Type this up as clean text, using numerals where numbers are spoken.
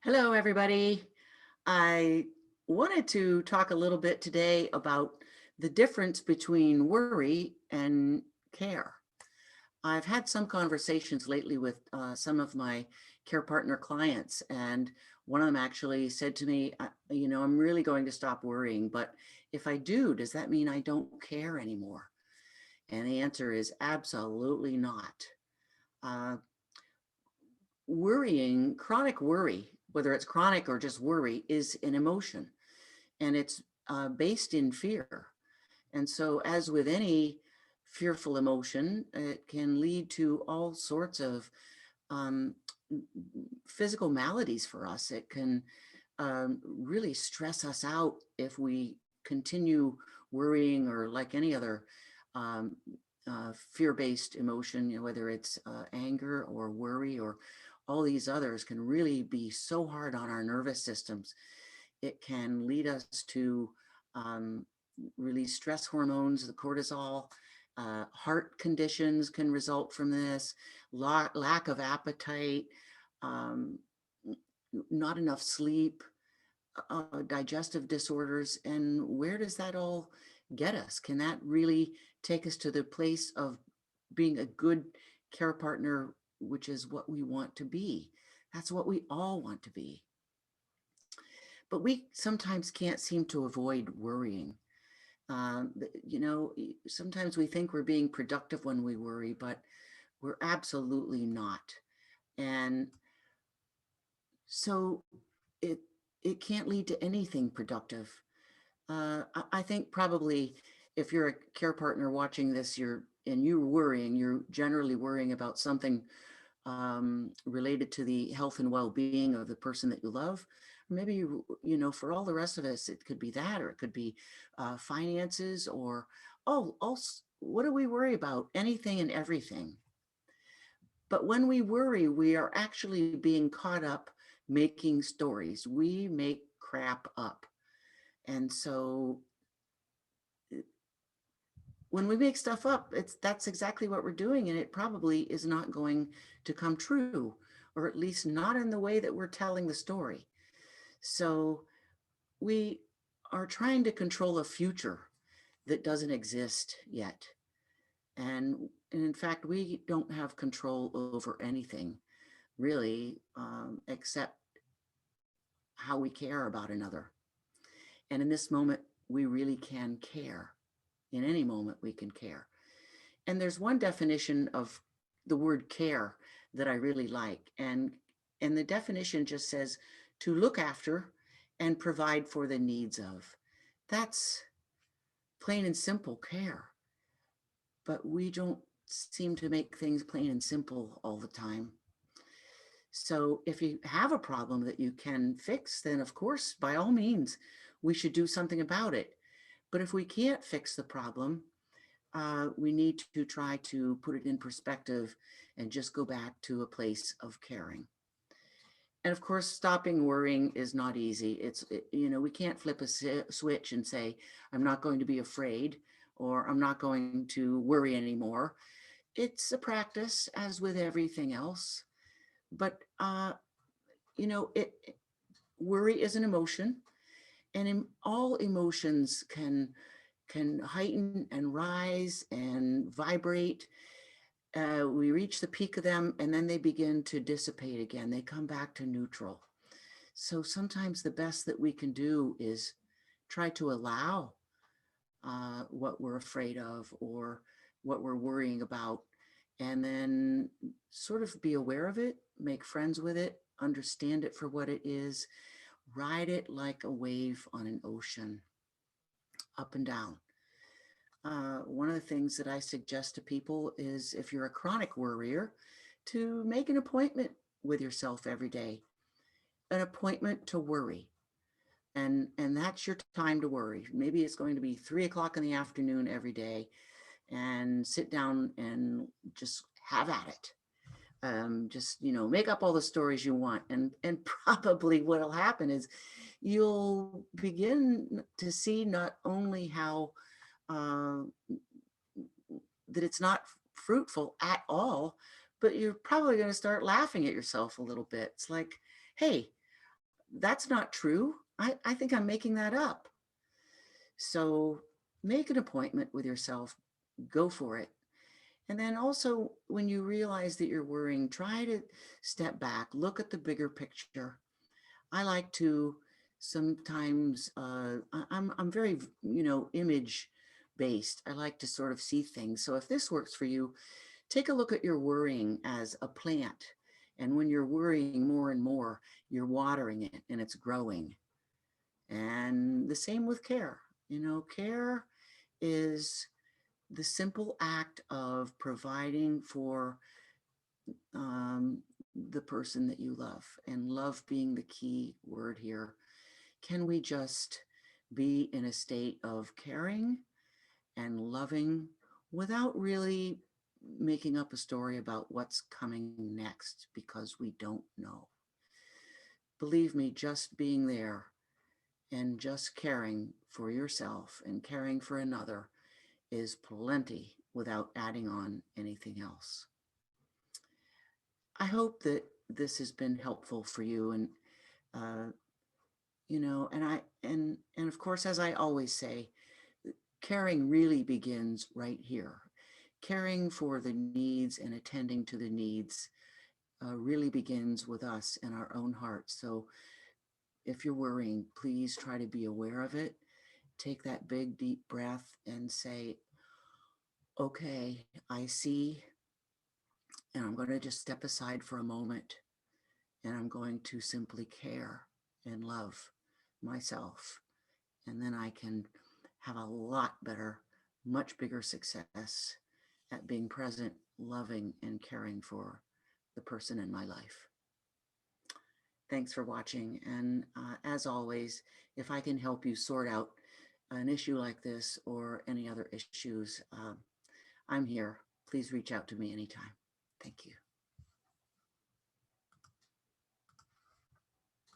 Hello, everybody. I wanted to talk a little bit today about the difference between worry and care. I've had some conversations lately with some of my care partner clients, and one of them actually said to me, I'm really going to stop worrying, but if I do, does that mean I don't care anymore? And the answer is absolutely not. Uh, Worrying, chronic worry, whether it's chronic or just worry, is an emotion and it's based in fear. And so, as with any fearful emotion, it can lead to all sorts of um, physical maladies for us. It can really stress us out if we continue worrying, or like any other um, fear-based emotion, whether it's anger or worry or all these others, can really be so hard on our nervous systems. It can lead us to um, release stress hormones, the cortisol. Heart conditions can result from this, lack of appetite, um, not enough sleep, digestive disorders. And where does that all get us? Can that really take us to the place of being a good care partner, which is what we want to be? That's what we all want to be. But we sometimes can't seem to avoid worrying. Sometimes we think we're being productive when we worry, but we're absolutely not. And so it it can't lead to anything productive. I think probably if you're a care partner watching this, you're worrying, you're generally worrying about something related to the health and well-being of the person that you love. Maybe for all the rest of us, it could be that, or it could be finances, or what do we worry about? Anything and everything. But when we worry, we are actually being caught up making stories. We make crap up. And so when we make stuff up, that's exactly what we're doing, and it probably is not going to come true, or at least not in the way that we're telling the story. So we are trying to control a future that doesn't exist yet. And in fact, we don't have control over anything really, except how we care about another. And in this moment, we really can care. In any moment, we can care. And there's one definition of the word care that I really like. And the definition just says to look after and provide for the needs of. That's plain and simple care. But we don't seem to make things plain and simple all the time. So if you have a problem that you can fix, then of course, by all means, we should do something about it. But if we can't fix the problem, we need to try to put it in perspective and just go back to a place of caring. And of course, stopping worrying is not easy. We can't flip a switch and say, I'm not going to be afraid, or I'm not going to worry anymore. It's a practice, as with everything else. But, worry is an emotion, and all emotions can heighten and rise and vibrate. We reach the peak of them, and then they begin to dissipate again. They come back to neutral. So sometimes the best that we can do is try to allow what we're afraid of or what we're worrying about, and then sort of be aware of it, make friends with it, understand it for what it is, ride it like a wave on an ocean, up and down. One of the things that I suggest to people is, if you're a chronic worrier, to make an appointment with yourself every day, an appointment to worry. And that's your time to worry. Maybe it's going to be 3 o'clock in the afternoon every day, and sit down and just have at it. Just, make up all the stories you want. And probably what'll happen is you'll begin to see not only how uh, that it's not fruitful at all, but you're probably going to start laughing at yourself a little bit. It's like, hey, that's not true. I think I'm making that up. So make an appointment with yourself, go for it. And then also, when you realize that you're worrying, try to step back, look at the bigger picture. I like to sometimes, I'm very, image based. I like to sort of see things. So if this works for you, take a look at your worrying as a plant. And when you're worrying more and more, you're watering it and it's growing. And the same with care. Care is the simple act of providing for the person that you love, and love being the key word here. Can we just be in a state of caring and loving without really making up a story about what's coming next, because we don't know? Believe me, just being there and just caring for yourself and caring for another is plenty without adding on anything else. I hope that this has been helpful for you. And uh, and of course, as I always say, caring really begins right here. Caring for the needs and attending to the needs really begins with us and our own hearts. So if you're worrying, please try to be aware of it. Take that big, deep breath and say, okay, I see, and I'm going to just step aside for a moment, and I'm going to simply care and love myself. And then I can have a lot better, much bigger success at being present, loving, and caring for the person in my life. Thanks for watching. And as always, if I can help you sort out an issue like this or any other issues, I'm here. Please reach out to me anytime. Thank you.